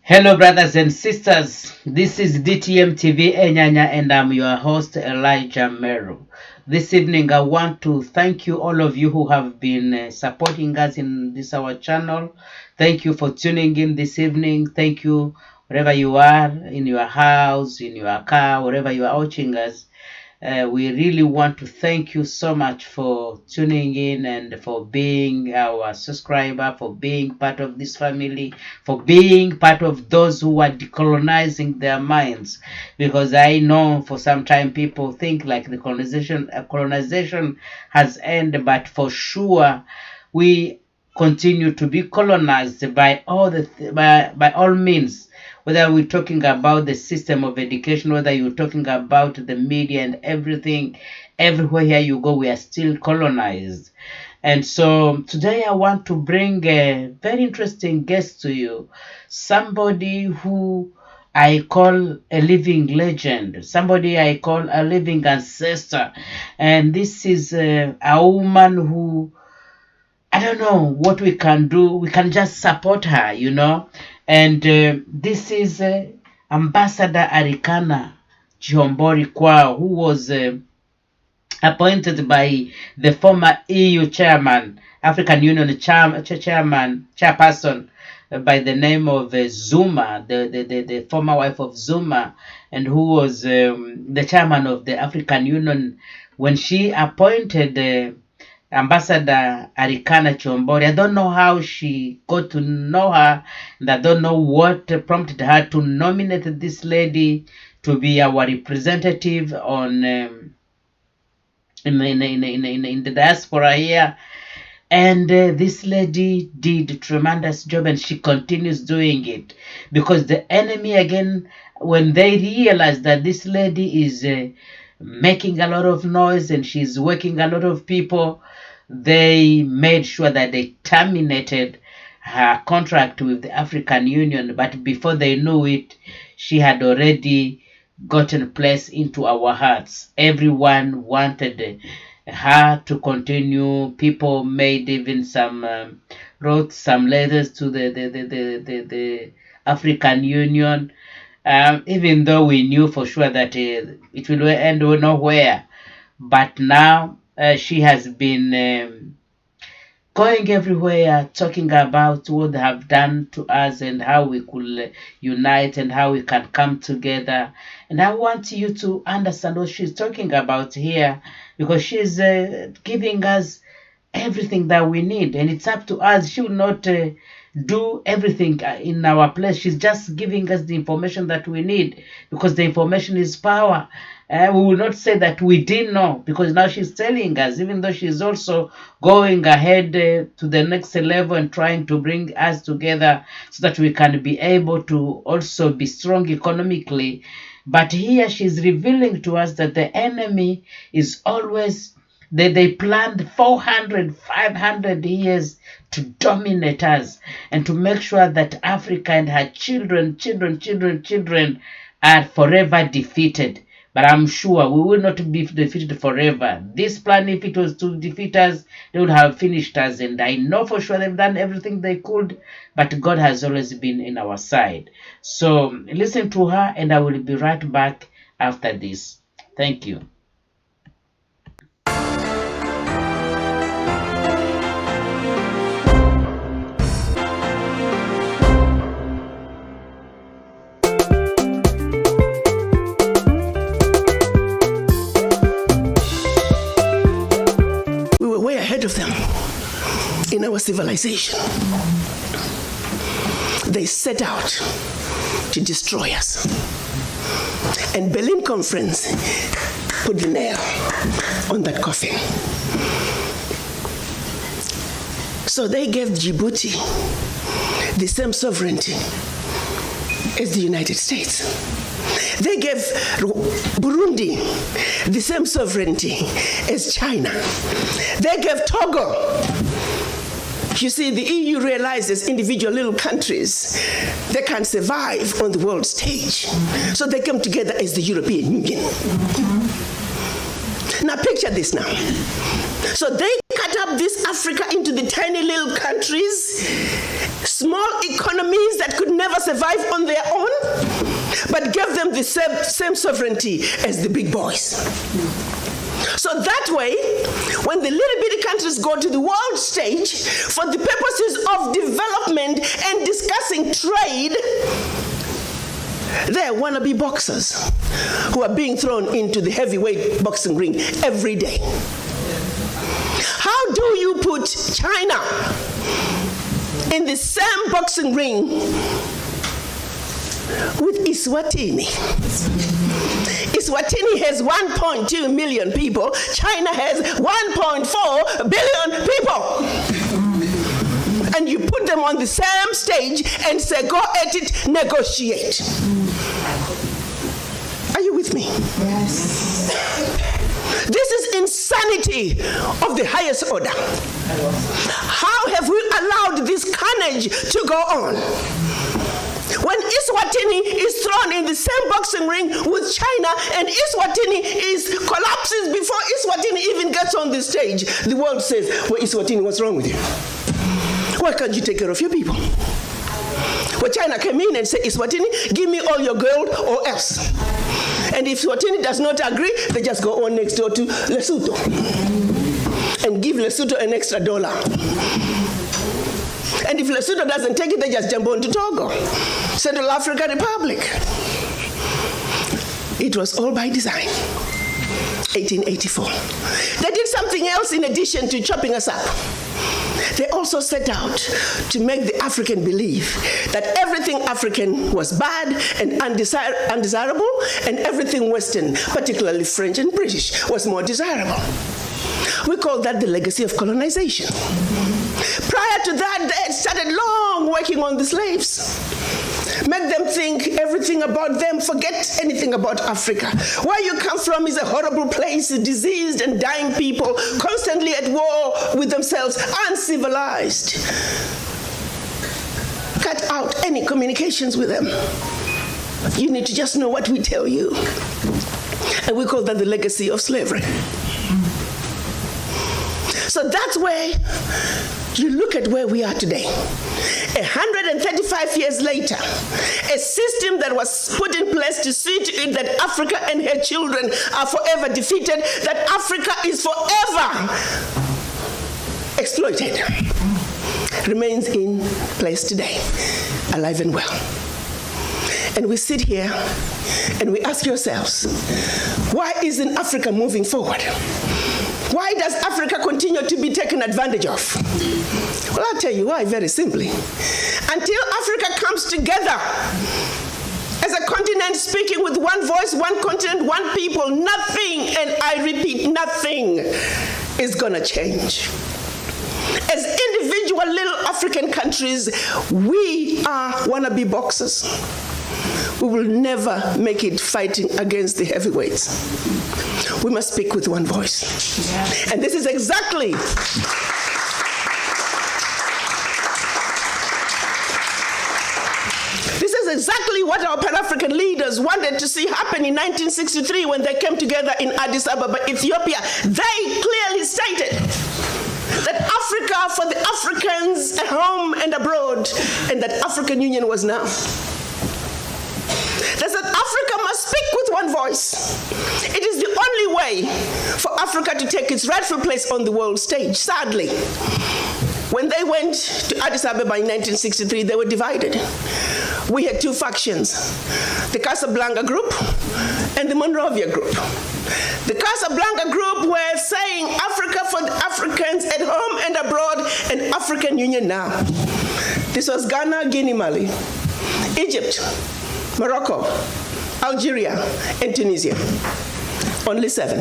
Hello, brothers and sisters. This is DTM TV Enyanya, and I'm your host, Elijah Meru. This evening, I want to thank you, all of you who have been supporting us in this our channel. Thank you for tuning in this evening. Thank you, wherever you are, in your house, in your car, wherever you are watching us. We really want to thank you so much for tuning in and for being our subscriber, for being part of this family, for being part of those who are decolonizing their minds. Because I know for some time people think like the colonization has ended, but for sure we continue to be colonized by by all means, whether we're talking about the system of education, whether you're talking about the media and everything. Everywhere here you go, we are still colonized. And so today I want to bring a very interesting guest to you, somebody who I call a living legend, somebody I call a living ancestor. And this is a woman who, I don't know what we can do. We can just support her. And this is Ambassador Arikana Chihombori Kwao, who was appointed by the former EU chairman, African Union chairperson, by the name of Zuma, the former wife of Zuma, and who was the chairman of the African Union. When she appointed Ambassador Arikana Chihombori, I don't know how she got to know her, and I don't know what prompted her to nominate this lady to be our representative on in the diaspora here. And this lady did a tremendous job, and she continues doing it, because the enemy, again, when they realize that this lady is making a lot of noise and she's working a lot of people, they made sure that they terminated her contract with the African Union. But before they knew it, she had already gotten placed into our hearts. Everyone wanted her to continue. People made even wrote some letters to the African Union, even though we knew for sure that it will end nowhere. But now she has been going everywhere talking about what they have done to us and how we could unite and how we can come together. And I want you to understand what she's talking about here, because she's giving us everything that we need, and it's up to us. She will not do everything in our place. She's just giving us the information that we need, because the information is power. We will not say that we didn't know, because now she's telling us, even though she's also going ahead to the next level and trying to bring us together so that we can be able to also be strong economically. But here she's revealing to us that the enemy is always, they planned 400, 500 years to dominate us and to make sure that Africa and her children are forever defeated. But I'm sure we will not be defeated forever. This plan, if it was to defeat us, they would have finished us. And I know for sure they've done everything they could, but God has always been in our side. So listen to her, and I will be right back after this. Thank you. Of them in our civilization. They set out to destroy us. And Berlin Conference put the nail on that coffin. So they gave Djibouti the same sovereignty as the United States. They gave Burundi the same sovereignty as China. They gave Togo. You see, the EU realizes individual little countries, they can't survive on the world stage. So they came together as the European Union. Now picture this now. So they cut up this Africa into the tiny little countries, small economies that could never never survive on their own, but gave them the same sovereignty as the big boys. So that way, when the little bitty countries go to the world stage for the purposes of development and discussing trade, they're wannabe boxers who are being thrown into the heavyweight boxing ring every day. How do you put China in the same boxing ring with Eswatini? Eswatini has 1.2 million people. China has 1.4 billion people. And you put them on the same stage and say, go at it, negotiate. Are you with me? Yes. This is insanity of the highest order. How have we allowed this carnage to go on? When Eswatini is thrown in the same boxing ring with China and Eswatini collapses before Eswatini even gets on the stage, the world says, well, Eswatini, what's wrong with you? Why can't you take care of your people? Well, China came in and said, Eswatini, give me all your gold or else. And if Eswatini does not agree, they just go on next door to Lesotho and give Lesotho an extra $1. And if Lesotho doesn't take it, they just jump on to Togo, Central African Republic. It was all by design. 1884. They did something else in addition to chopping us up. They also set out to make the African believe that everything African was bad and undesirable, and everything Western, particularly French and British, was more desirable. We call that the legacy of colonization. Prior to that, they had started long working on the slaves. Make them think everything about them, forget anything about Africa. Where you come from is a horrible place, diseased and dying people, constantly at war with themselves, uncivilized. Cut out any communications with them. You need to just know what we tell you. And we call that the legacy of slavery. So that's where you look at where we are today. 135 years later, a system that was put in place to see to it that Africa and her children are forever defeated, that Africa is forever exploited, remains in place today, alive and well. And we sit here and we ask ourselves, why isn't Africa moving forward? Why does Africa continue to be taken advantage of? Well, I'll tell you why, very simply. Until Africa comes together as a continent speaking with one voice, one continent, one people, nothing, and I repeat, nothing is gonna change. As individual little African countries, we are wannabe boxers. We will never make it fighting against the heavyweights. We must speak with one voice. Yeah. And this is exactly what our Pan-African leaders wanted to see happen in 1963 when they came together in Addis Ababa, Ethiopia. They clearly stated that Africa for the Africans at home and abroad, and that African Union was now. They said Africa must speak with one voice. It is the only way for Africa to take its rightful place on the world stage. Sadly, when they went to Addis Ababa in 1963, they were divided. We had two factions, the Casablanca group and the Monrovia group. The Casablanca group were saying Africa for the Africans at home and abroad, and African Union now. This was Ghana, Guinea, Mali, Egypt, Morocco, Algeria, and Tunisia. Only 7.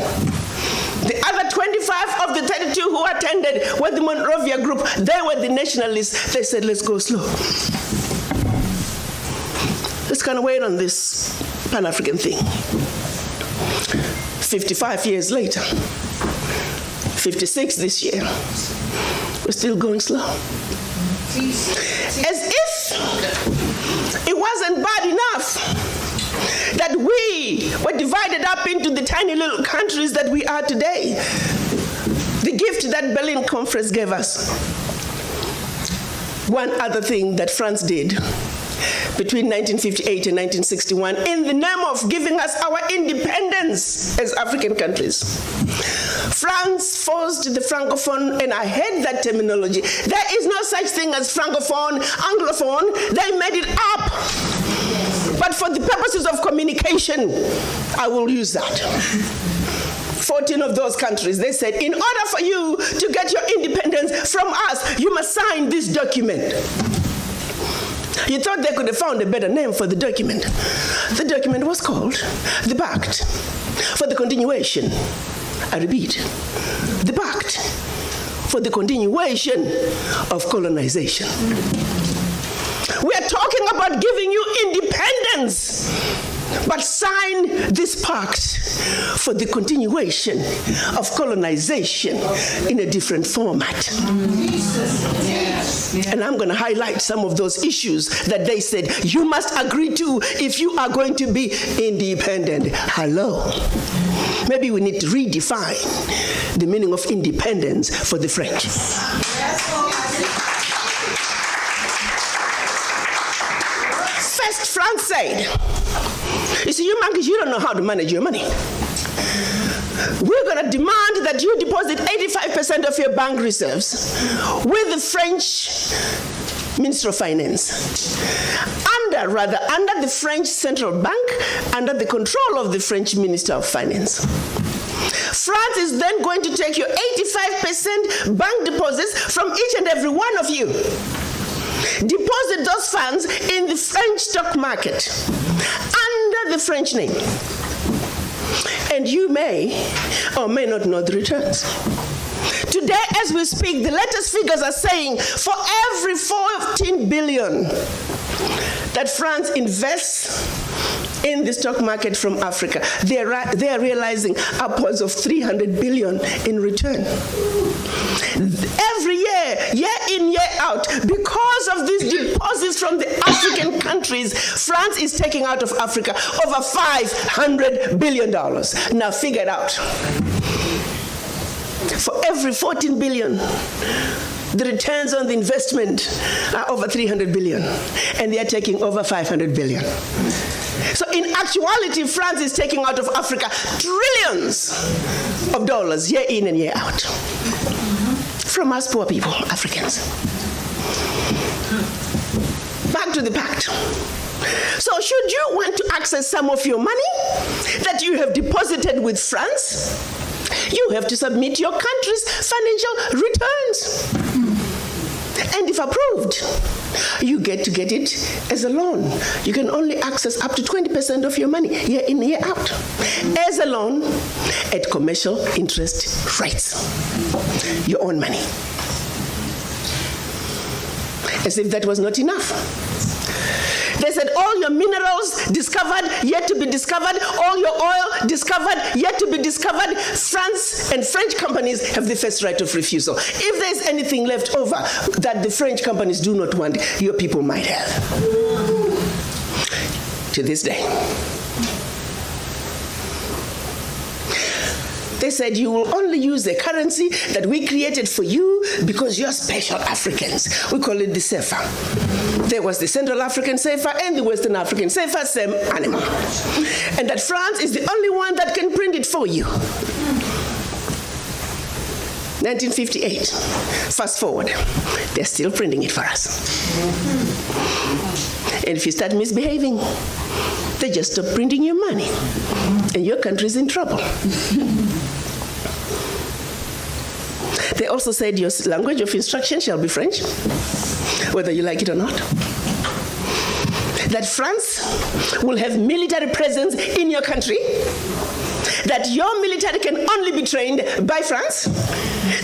The other 25 of the 32 who attended were the Monrovia group. They were the nationalists. They said, let's go slow. Let's kind of wait on this Pan-African thing. 55 years later, 56 this year, we're still going slow. As if it wasn't bad enough that we were divided up into the tiny little countries that we are today. The gift that Berlin Conference gave us. One other thing that France did between 1958 and 1961 in the name of giving us our independence as African countries. France forced the Francophone, and I hate that terminology. There is no such thing as Francophone, Anglophone. They made it up. But for the purposes of communication, I will use that. 14 of those countries, they said, in order for you to get your independence from us, you must sign this document. You thought they could have found a better name for the document. The document was called the Pact for the Continuation. I repeat, the Pact for the Continuation of Colonization. We are talking about giving you independence, but sign this pact for the continuation of colonization in a different format. And I'm going to highlight some of those issues that they said you must agree to if you are going to be independent. Hello. Maybe we need to redefine the meaning of independence for the French. First, France said, you see, you monkeys, you don't know how to manage your money. We're going to demand that you deposit 85% of your bank reserves with the French Minister of Finance. Under the French Central Bank, under the control of the French Minister of Finance. France is then going to take your 85% bank deposits from each and every one of you. Deposit those funds in the French stock market under the French name. And you may or may not know the returns. Today, as we speak, the latest figures are saying for every 14 billion that France invests in the stock market from Africa, they are realizing upwards of 300 billion in return. Every year in, year out, because of these deposits from the African countries, France is taking out of Africa over $500 billion. Now figure it out. For every 14 billion, the returns on the investment are over 300 billion, and they are taking over 500 billion. So in actuality, France is taking out of Africa trillions of dollars year in and year out from us poor people, Africans. Back to the pact. So should you want to access some of your money that you have deposited with France, you have to submit your country's financial returns. And if approved, you get to get it as a loan. You can only access up to 20% of your money year in, year out as a loan at commercial interest rates. Your own money. As if that was not enough. They said all your minerals discovered, yet to be discovered, all your oil discovered, yet to be discovered. France and French companies have the first right of refusal. If there's anything left over that the French companies do not want, your people might have. To this day. They said you will only use the currency that we created for you because you're special Africans. We call it the CFA. There was the Central African CFA and the Western African CFA, same animal. And that France is the only one that can print it for you. 1958. Fast forward. They're still printing it for us. And if you start misbehaving, they just stop printing your money. And your country's in trouble. They also said your language of instruction shall be French, whether you like it or not. That France will have military presence in your country. That your military can only be trained by France.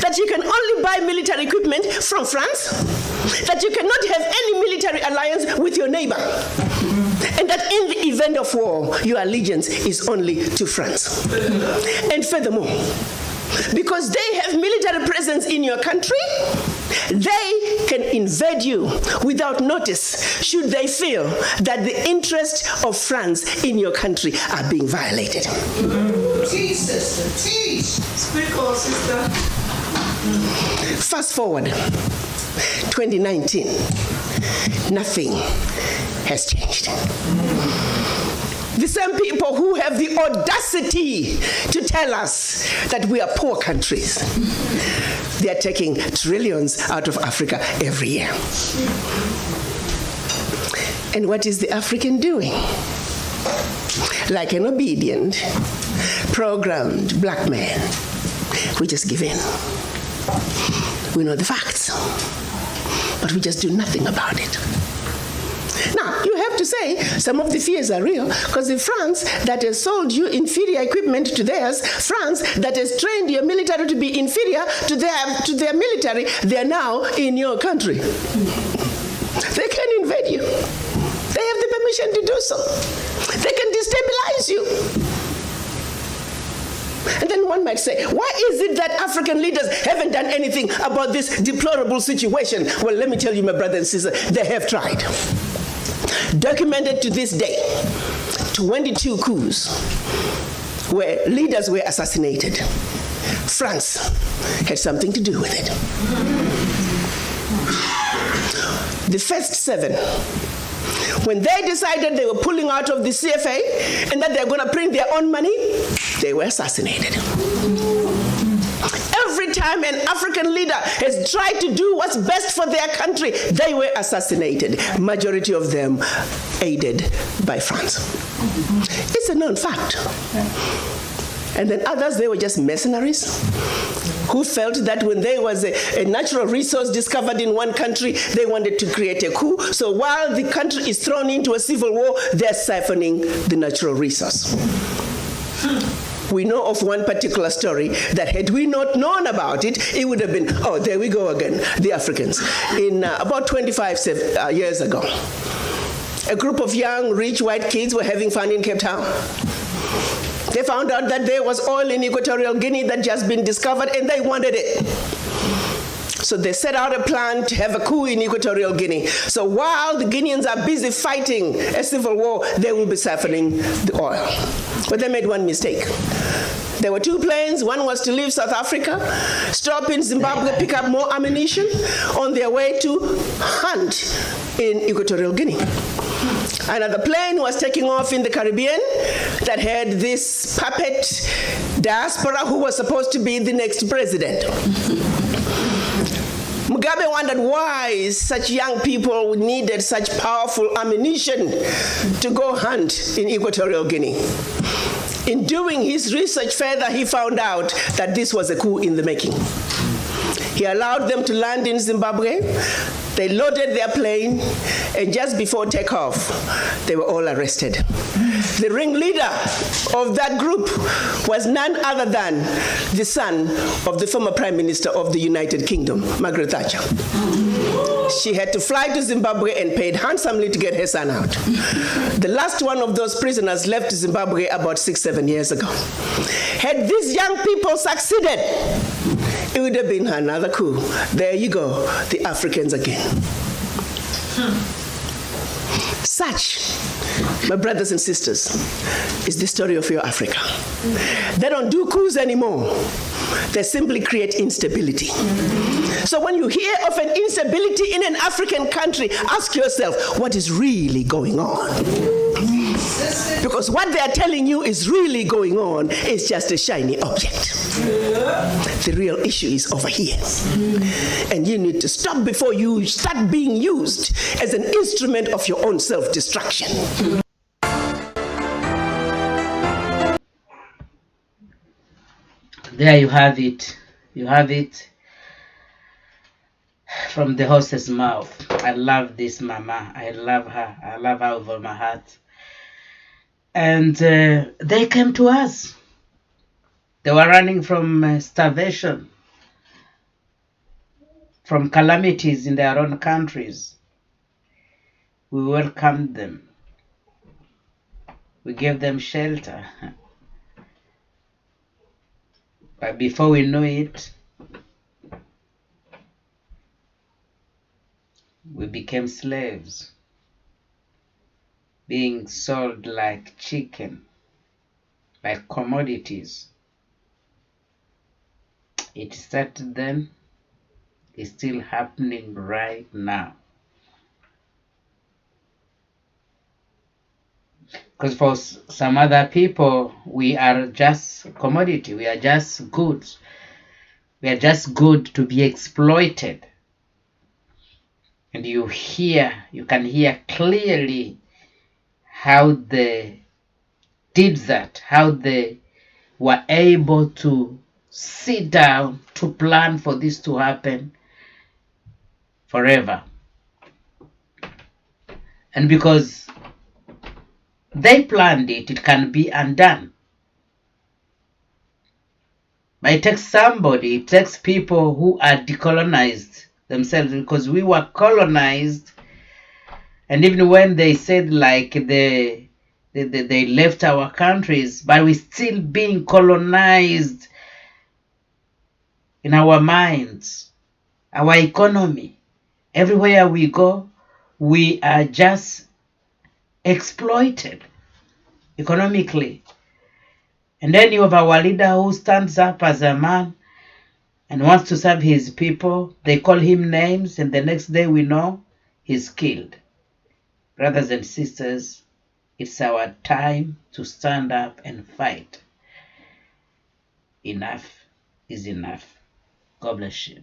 That you can only buy military equipment from France. That you cannot have any military alliance with your neighbor. And that in the event of war, your allegiance is only to France. And furthermore, because they have military presence in your country, they can invade you without notice should they feel that the interests of France in your country are being violated. Teach, sister, teach. Speak on, sister. Fast forward, 2019, nothing has changed. The same people who have the audacity to tell us that we are poor countries, they are taking trillions out of Africa every year. And what is the African doing? Like an obedient, programmed black man, we just give in. We know the facts, but we just do nothing about it. Now, you have to say some of the fears are real, because if France that has sold you inferior equipment to theirs, France that has trained your military to be inferior to their military, they are now in your country. They can invade you. They have the permission to do so. They can destabilize you. And then one might say, why is it that African leaders haven't done anything about this deplorable situation? Well, let me tell you, my brother and sister, they have tried. Documented to this day, 22 coups where leaders were assassinated. France had something to do with it. The first 7, when they decided they were pulling out of the CFA and that they're going to print their own money, they were assassinated. Every time an African leader has tried to do what's best for their country, they were assassinated. Majority of them aided by France. It's a known fact. And then others, they were just mercenaries who felt that when there was a natural resource discovered in one country, they wanted to create a coup. So while the country is thrown into a civil war, they're siphoning the natural resource. We know of one particular story that had we not known about it, it would have been, oh, there we go again, the Africans. In about 25 years ago, a group of young, rich white kids were having fun in Cape Town. They found out that there was oil in Equatorial Guinea that had just been discovered, and they wanted it. So they set out a plan to have a coup in Equatorial Guinea. So while the Guineans are busy fighting a civil war, they will be siphoning the oil. But they made one mistake. There were 2 planes. One was to leave South Africa, stop in Zimbabwe, pick up more ammunition on their way to hunt in Equatorial Guinea. Another plane was taking off in the Caribbean that had this puppet diaspora who was supposed to be the next president. Mugabe wondered why such young people needed such powerful ammunition to go hunt in Equatorial Guinea. In doing his research further, he found out that this was a coup in the making. He allowed them to land in Zimbabwe. They loaded their plane, and just before takeoff, they were all arrested. The ringleader of that group was none other than the son of the former Prime Minister of the United Kingdom, Margaret Thatcher. She had to fly to Zimbabwe and paid handsomely to get her son out. The last one of those prisoners left Zimbabwe about 6-7 years ago. Had these young people succeeded, it would have been another coup. There you go, the Africans again. Such, my brothers and sisters, is the story of your Africa. They don't do coups anymore. They simply create instability. So when you hear of an instability in an African country, ask yourself, what is really going on? Because what they are telling you is really going on is just a shiny object. The real issue is over here. And you need to stop before you start being used as an instrument of your own self-destruction. There you have it. You have it from the horse's mouth. I love this mama. I love her. I love her with all my heart. And they came to us. They were running from starvation, from calamities in their own countries. We welcomed them. We gave them shelter. But before we know it, we became slaves, being sold like chicken, like commodities. It started then, it's still happening right now. Because for some other people, we are just commodity. We are just goods. We are just good to be exploited. And you can hear clearly how they did that, how they were able to sit down to plan for this to happen forever. And because they planned it, it can be undone. But it takes people who are decolonized themselves, because we were colonized. And even when they said like they left our countries, but we're still being colonized in our minds, our economy. Everywhere we go, we are just exploited economically. And then you have our leader who stands up as a man and wants to serve his people. They call him names, and the next day we know he's killed. Brothers and sisters, it's our time to stand up and fight. Enough is enough. God bless you.